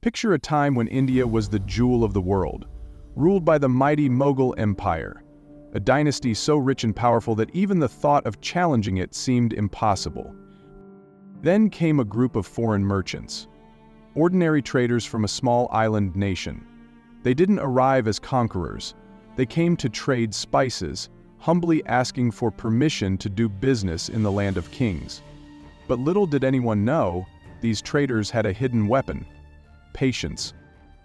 Picture a time when India was the jewel of the world, ruled by the mighty Mughal Empire, a dynasty so rich and powerful that even the thought of challenging it seemed impossible. Then came a group of foreign merchants, ordinary traders from a small island nation. They didn't arrive as conquerors. They came to trade spices, humbly asking for permission to do business in the land of kings. But little did anyone know, these traders had a hidden weapon: patience.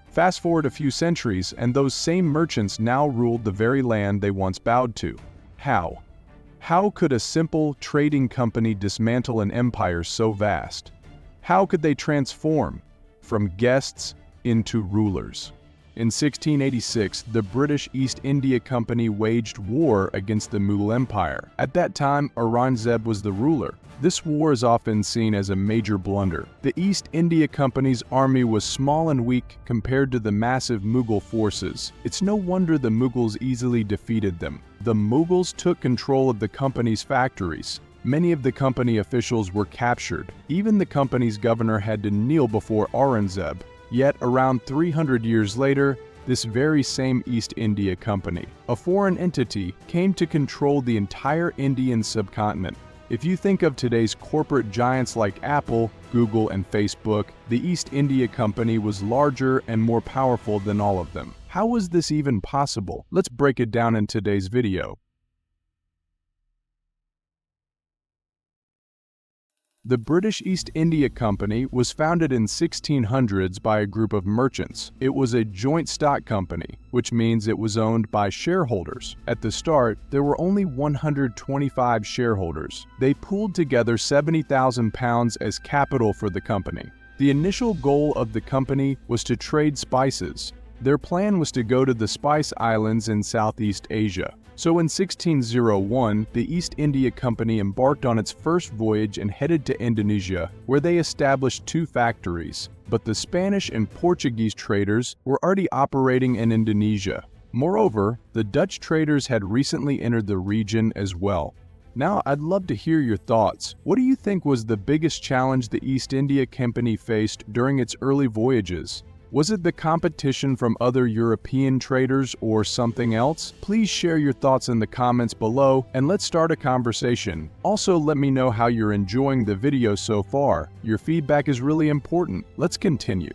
Fast forward a few centuries, and those same merchants now ruled the very land they once bowed to. How? How could a simple trading company dismantle an empire so vast? How could they transform from guests into rulers? In 1686, the British East India Company waged war against the Mughal Empire. At that time, Aurangzeb was the ruler. This war is often seen as a major blunder. The East India Company's army was small and weak compared to the massive Mughal forces. It's no wonder the Mughals easily defeated them. The Mughals took control of the company's factories. Many of the company officials were captured. Even the company's governor had to kneel before Aurangzeb. Yet, around 300 years later, this very same East India Company, a foreign entity, came to control the entire Indian subcontinent. If you think of today's corporate giants like Apple, Google, and Facebook, the East India Company was larger and more powerful than all of them. How was this even possible? Let's break it down in today's video. The British East India Company was founded in 1600s by a group of merchants. It was a joint stock company, which means it was owned by shareholders. At the start, there were only 125 shareholders. They pooled together £70,000 as capital for the company. The initial goal of the company was to trade spices. Their plan was to go to the Spice Islands in Southeast Asia. So in 1601, the East India Company embarked on its first voyage and headed to Indonesia, where they established 2 factories. But the Spanish and Portuguese traders were already operating in Indonesia. Moreover, the Dutch traders had recently entered the region as well. Now, I'd love to hear your thoughts. What do you think was the biggest challenge the East India Company faced during its early voyages? Was it the competition from other European traders or something else? Please share your thoughts in the comments below and let's start a conversation. Also, let me know how you're enjoying the video so far. Your feedback is really important. Let's continue.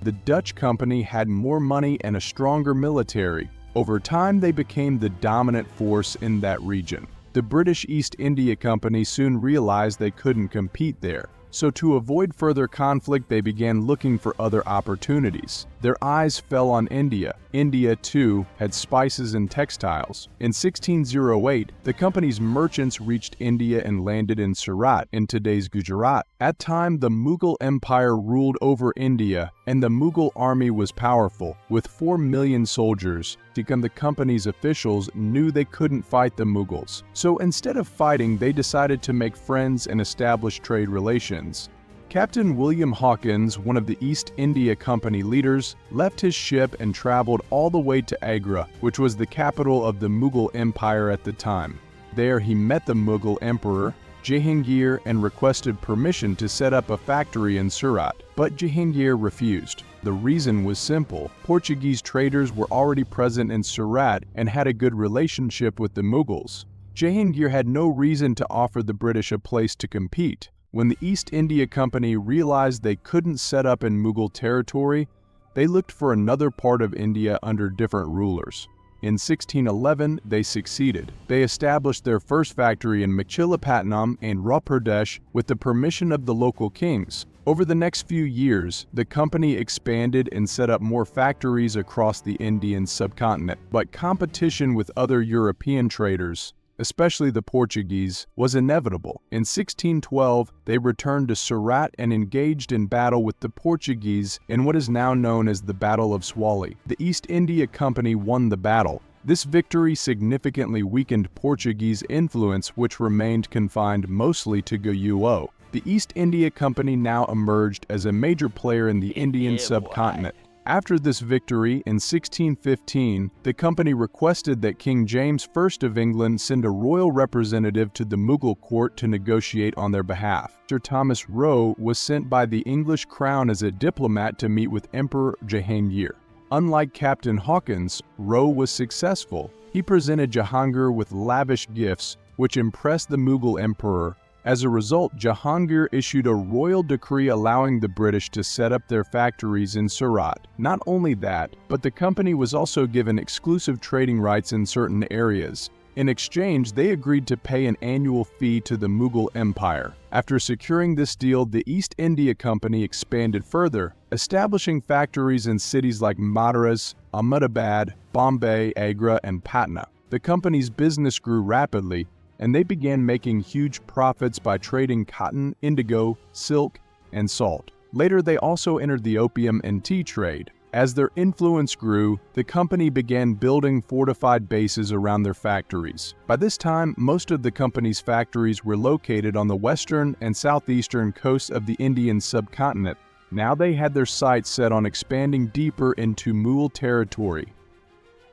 The Dutch company had more money and a stronger military. Over time, they became the dominant force in that region. The British East India Company soon realized they couldn't compete there. So to avoid further conflict, they began looking for other opportunities. Their eyes fell on India. India, too, had spices and textiles. In 1608, the company's merchants reached India and landed in Surat, in today's Gujarat. At the time, the Mughal Empire ruled over India, and the Mughal army was powerful, with 4 million soldiers. The company's officials knew they couldn't fight the Mughals. So instead of fighting, they decided to make friends and establish trade relations. Captain William Hawkins, one of the East India Company leaders, left his ship and traveled all the way to Agra, which was the capital of the Mughal Empire at the time. There he met the Mughal Emperor, Jahangir, and requested permission to set up a factory in Surat, but Jahangir refused. The reason was simple: Portuguese traders were already present in Surat and had a good relationship with the Mughals. Jahangir had no reason to offer the British a place to compete. When the East India Company realized they couldn't set up in Mughal territory, they looked for another part of India under different rulers. In 1611, they succeeded. They established their first factory in Machilipatnam and Raw-Pradesh with the permission of the local kings. Over the next few years, the company expanded and set up more factories across the Indian subcontinent. But competition with other European traders, especially the Portuguese, was inevitable. In 1612, they returned to Surat and engaged in battle with the Portuguese in what is now known as the Battle of Swali. The East India Company won the battle. This victory significantly weakened Portuguese influence, which remained confined mostly to Goa. The East India Company now emerged as a major player in the Indian subcontinent. After this victory in 1615, the company requested that King James I of England send a royal representative to the Mughal court to negotiate on their behalf. Sir Thomas Roe was sent by the English crown as a diplomat to meet with Emperor Jahangir. Unlike Captain Hawkins, Roe was successful. He presented Jahangir with lavish gifts, which impressed the Mughal emperor. As a result, Jahangir issued a royal decree allowing the British to set up their factories in Surat. Not only that, but the company was also given exclusive trading rights in certain areas. In exchange, they agreed to pay an annual fee to the Mughal Empire. After securing this deal, the East India Company expanded further, establishing factories in cities like Madras, Ahmedabad, Bombay, Agra, and Patna. The company's business grew rapidly, and they began making huge profits by trading cotton, indigo, silk, and salt. Later, they also entered the opium and tea trade. As their influence grew, the company began building fortified bases around their factories. By this time, most of the company's factories were located on the western and southeastern coasts of the Indian subcontinent. Now they had their sights set on expanding deeper into Mughal territory.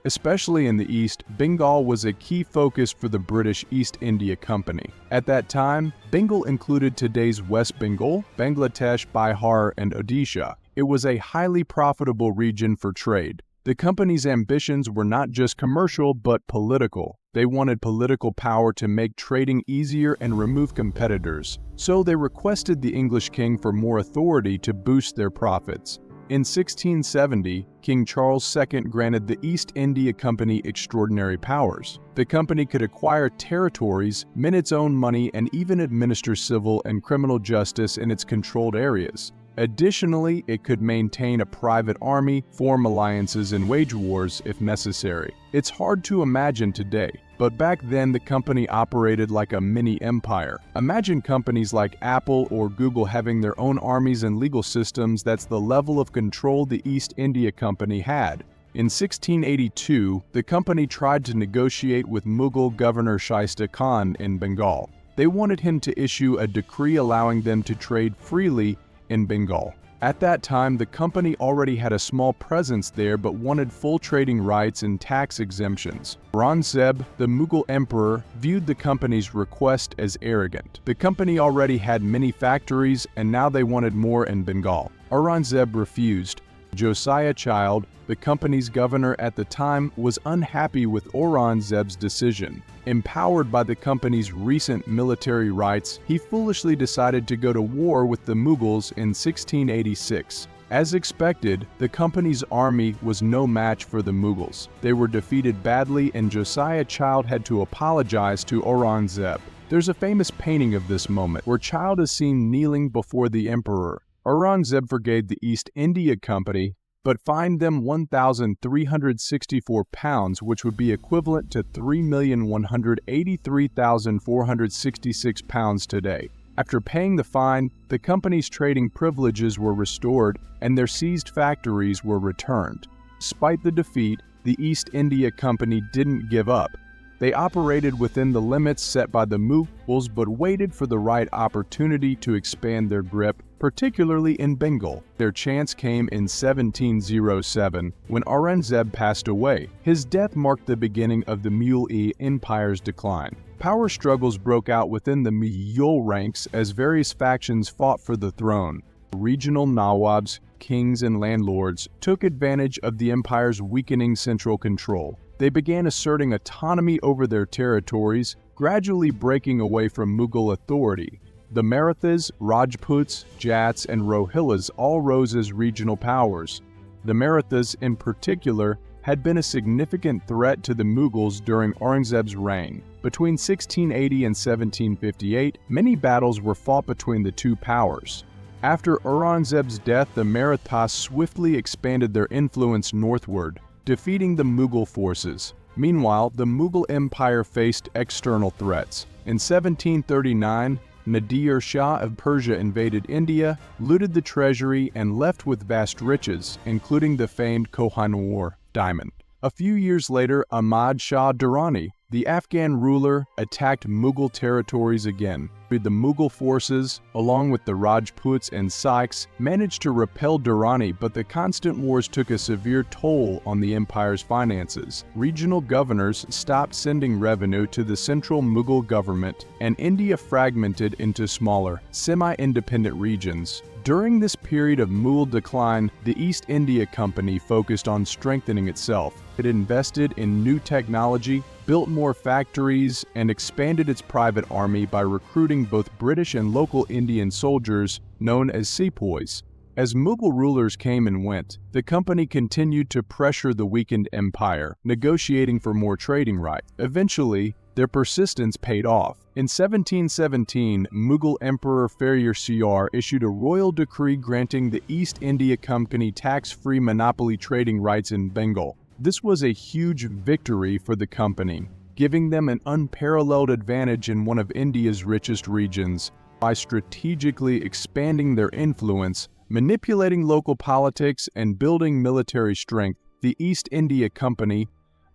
Especially in the east, Bengal was a key focus for the British East India Company. At that time, Bengal included today's West Bengal, Bangladesh, Bihar, and Odisha. It was a highly profitable region for trade. The company's ambitions were not just commercial but political. They wanted political power to make trading easier and remove competitors. So they requested the English king for more authority to boost their profits. In 1670, King Charles II granted the East India Company extraordinary powers. The company could acquire territories, mint its own money, and even administer civil and criminal justice in its controlled areas. Additionally, it could maintain a private army, form alliances, and wage wars if necessary. It's hard to imagine today, but back then the company operated like a mini-empire. Imagine companies like Apple or Google having their own armies and legal systems. That's the level of control the East India Company had. In 1682, the company tried to negotiate with Mughal Governor Shaista Khan in Bengal. They wanted him to issue a decree allowing them to trade freely in Bengal. At that time, the company already had a small presence there but wanted full trading rights and tax exemptions. Aurangzeb, the Mughal emperor, viewed the company's request as arrogant. The company already had many factories and now they wanted more in Bengal. Aurangzeb refused. Josiah Child, the company's governor at the time, was unhappy with Aurangzeb's decision. Empowered by the company's recent military rights, he foolishly decided to go to war with the Mughals in 1686. As expected, the company's army was no match for the Mughals. They were defeated badly and Josiah Child had to apologize to Aurangzeb. There's a famous painting of this moment where Child is seen kneeling before the emperor. Aurangzeb forgave the East India Company, but fined them 1,364 pounds, which would be equivalent to 3,183,466 pounds today. After paying the fine, the company's trading privileges were restored and their seized factories were returned. Despite the defeat, the East India Company didn't give up. They operated within the limits set by the Mughals but waited for the right opportunity to expand their grip, particularly in Bengal. Their chance came in 1707 when Aurangzeb passed away. His death marked the beginning of the Mughal Empire's decline. Power struggles broke out within the Mughal ranks as various factions fought for the throne. Regional Nawabs, kings, and landlords took advantage of the empire's weakening central control. They began asserting autonomy over their territories, gradually breaking away from Mughal authority. The Marathas, Rajputs, Jats, and Rohillas all rose as regional powers. The Marathas, in particular, had been a significant threat to the Mughals during Aurangzeb's reign. Between 1680 and 1758, many battles were fought between the two powers. After Aurangzeb's death, the Marathas swiftly expanded their influence northward, defeating the Mughal forces. Meanwhile, the Mughal Empire faced external threats. In 1739, Nadir Shah of Persia invaded India, looted the treasury, and left with vast riches, including the famed Kohinoor diamond. A few years later, Ahmad Shah Durrani, The Afghan ruler attacked Mughal territories again. The Mughal forces, along with the Rajputs and Sikhs, managed to repel Durrani, but the constant wars took a severe toll on the empire's finances. Regional governors stopped sending revenue to the central Mughal government, and India fragmented into smaller, semi-independent regions. During this period of Mughal decline, the East India Company focused on strengthening itself. It invested in new technology, built more factories, and expanded its private army by recruiting both British and local Indian soldiers known as sepoys. As Mughal rulers came and went, the company continued to pressure the weakened empire, negotiating for more trading rights. Eventually, their persistence paid off. In 1717, Mughal Emperor Ferrier Siyar issued a royal decree granting the East India Company tax-free monopoly trading rights in Bengal. This was a huge victory for the company, giving them an unparalleled advantage in one of India's richest regions. By strategically expanding their influence, manipulating local politics, and building military strength, the East India Company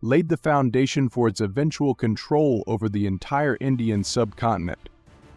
laid the foundation for its eventual control over the entire Indian subcontinent.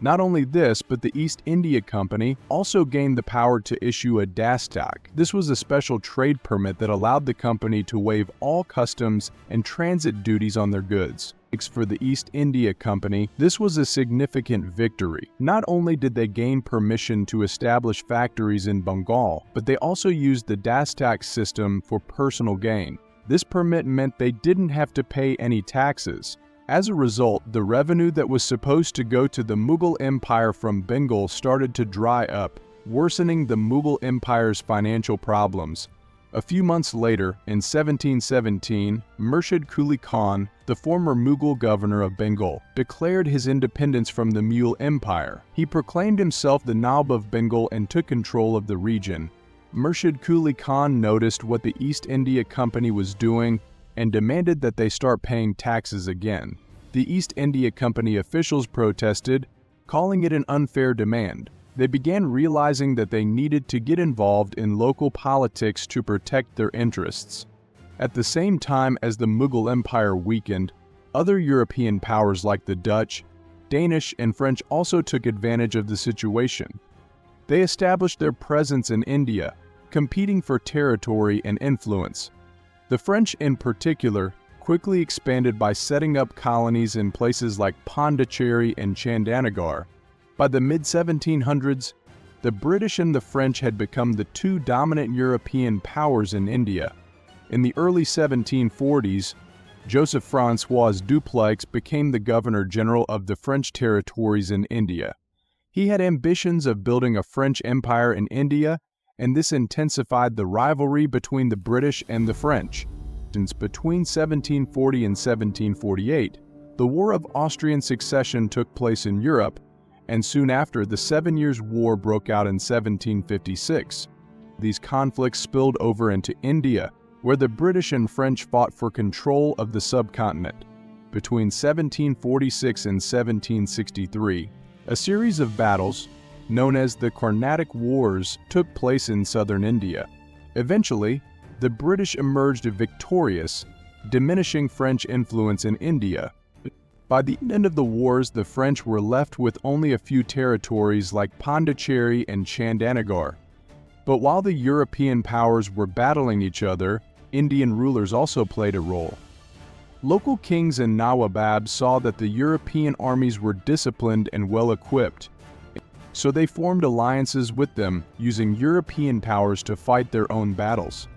Not only this, but the East India Company also gained the power to issue a Dastak. This was a special trade permit that allowed the company to waive all customs and transit duties on their goods. For the East India Company, this was a significant victory. Not only did they gain permission to establish factories in Bengal, but they also used the Dastak system for personal gain. This permit meant they didn't have to pay any taxes. As a result, the revenue that was supposed to go to the Mughal Empire from Bengal started to dry up, worsening the Mughal Empire's financial problems. A few months later, in 1717, Murshid Quli Khan, the former Mughal governor of Bengal, declared his independence from the Mughal Empire. He proclaimed himself the Nawab of Bengal and took control of the region. Murshid Quli Khan noticed what the East India Company was doing and demanded that they start paying taxes again. The East India Company officials protested, calling it an unfair demand. They began realizing that they needed to get involved in local politics to protect their interests. At the same time as the Mughal Empire weakened, other European powers like the Dutch, Danish, and French also took advantage of the situation. They established their presence in India, competing for territory and influence. The French, in particular, quickly expanded by setting up colonies in places like Pondicherry and Chandanagar. By the mid-1700s, the British and the French had become the two dominant European powers in India. In the early 1740s, Joseph-François Dupleix became the Governor-General of the French territories in India. He had ambitions of building a French empire in India, and this intensified the rivalry between the British and the French. Between 1740 and 1748, the War of Austrian Succession took place in Europe, and soon after, the 7 Years' War broke out in 1756. These conflicts spilled over into India, where the British and French fought for control of the subcontinent. Between 1746 and 1763, a series of battles, known as the Carnatic Wars, took place in southern India. Eventually, the British emerged victorious, diminishing French influence in India. By the end of the wars, the French were left with only a few territories like Pondicherry and Chandanagar. But while the European powers were battling each other, Indian rulers also played a role. Local kings and nawabs saw that the European armies were disciplined and well-equipped, so they formed alliances with them, using European powers to fight their own battles.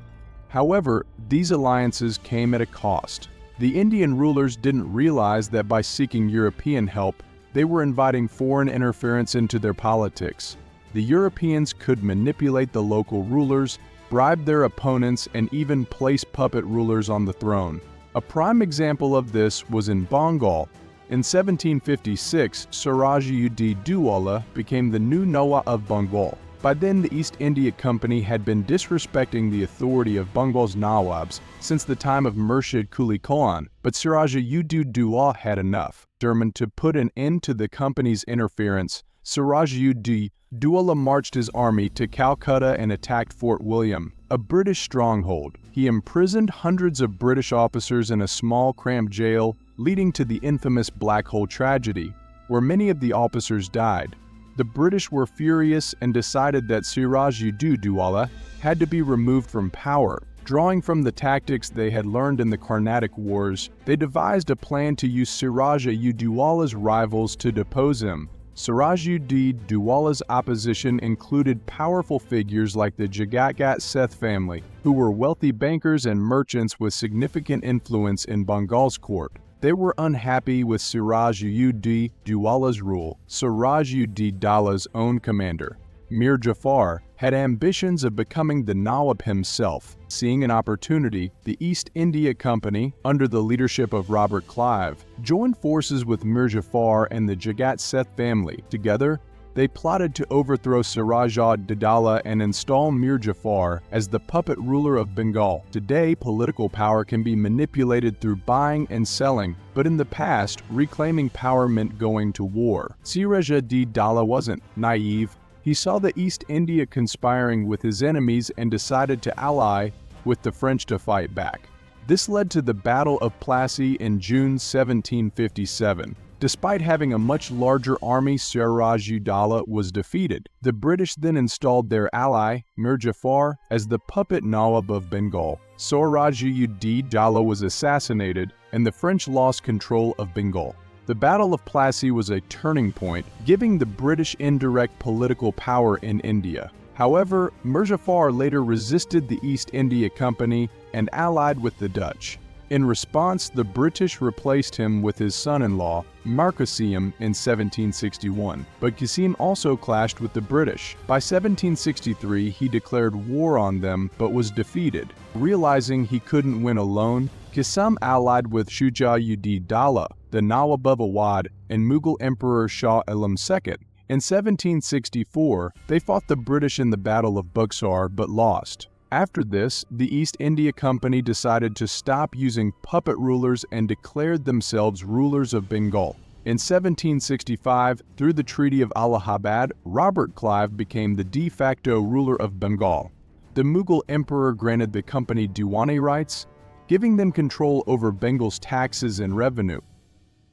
However, these alliances came at a cost. The Indian rulers didn't realize that by seeking European help, they were inviting foreign interference into their politics. The Europeans could manipulate the local rulers, bribe their opponents, and even place puppet rulers on the throne. A prime example of this was in Bengal. In 1756, Siraj-ud-Dowlah became the new Nawab of Bengal. By then, the East India Company had been disrespecting the authority of Bengal's Nawabs since the time of Murshid Quli Khan, but Siraj-ud-Dowlah had enough. Determined to put an end to the company's interference, Siraj-ud-Dowlah marched his army to Calcutta and attacked Fort William, a British stronghold. He imprisoned hundreds of British officers in a small, cramped jail, leading to the infamous Black Hole tragedy, where many of the officers died. The British were furious and decided that Siraj-ud-Dowlah had to be removed from power. Drawing from the tactics they had learned in the Carnatic Wars, they devised a plan to use Siraj-ud-Dowlah's rivals to depose him. Siraj-ud-Dowlah's opposition included powerful figures like the Jagat Seth family, who were wealthy bankers and merchants with significant influence in Bengal's court. They were unhappy with Siraj-ud-Dowlah's rule. Siraj-ud-Dowlah's own commander, Mir Jafar, had ambitions of becoming the Nawab himself. Seeing an opportunity, the East India Company, under the leadership of Robert Clive, joined forces with Mir Jafar and the Jagat Seth family. Together, they plotted to overthrow Siraj-ud-Dowlah and install Mir Jafar as the puppet ruler of Bengal. Today, political power can be manipulated through buying and selling, but in the past, reclaiming power meant going to war. Siraj-ud-Dowlah wasn't naive. He saw the East India conspiring with his enemies and decided to ally with the French to fight back. This led to the Battle of Plassey in June 1757. Despite having a much larger army, Siraj-ud-Dowlah was defeated. The British then installed their ally, Mir Jafar, as the puppet Nawab of Bengal. Siraj-ud-Dowlah was assassinated, and the French lost control of Bengal. The Battle of Plassey was a turning point, giving the British indirect political power in India. However, Mir Jafar later resisted the East India Company and allied with the Dutch. In response, the British replaced him with his son-in-law, Mir Qasim, in 1761. But Qasim also clashed with the British. By 1763, he declared war on them but was defeated. Realizing he couldn't win alone, Qasim allied with Shuja-ud-Dowlah, the Nawab of Awadh, and Mughal Emperor Shah Alam II. In 1764, they fought the British in the Battle of Buxar but lost. After this, the East India Company decided to stop using puppet rulers and declared themselves rulers of Bengal. In 1765, through the Treaty of Allahabad, Robert Clive became the de facto ruler of Bengal. The Mughal Emperor granted the company Diwani rights, giving them control over Bengal's taxes and revenue.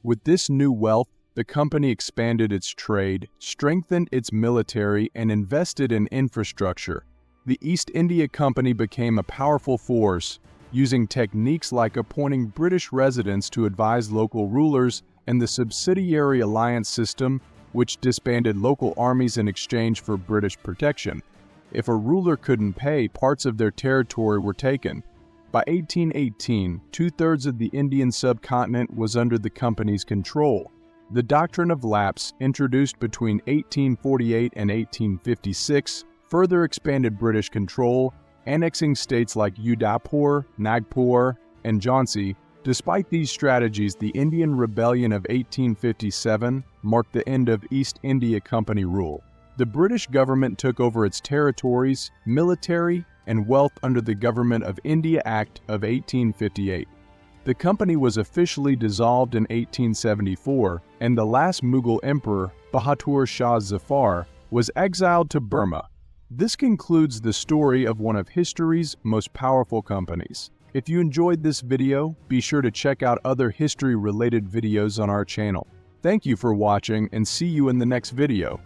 With this new wealth, the company expanded its trade, strengthened its military, and invested in infrastructure. The East India Company became a powerful force, using techniques like appointing British residents to advise local rulers and the Subsidiary alliance system, which disbanded local armies in exchange for British protection. If a ruler couldn't pay, parts of their territory were taken. By 1818, two-thirds of the Indian subcontinent was under the company's control. The Doctrine of Lapse, introduced between 1848 and 1856, further expanded British control, annexing states like Udaipur, Nagpur, and Jhansi. Despite these strategies, the Indian Rebellion of 1857 marked the end of East India Company rule. The British government took over its territories, military, and wealth under the Government of India Act of 1858. The company was officially dissolved in 1874, and the last Mughal emperor, Bahadur Shah Jafar, was exiled to Burma. This concludes the story of one of history's most powerful companies. If you enjoyed this video, be sure to check out other history-related videos on our channel. Thank you for watching and see you in the next video.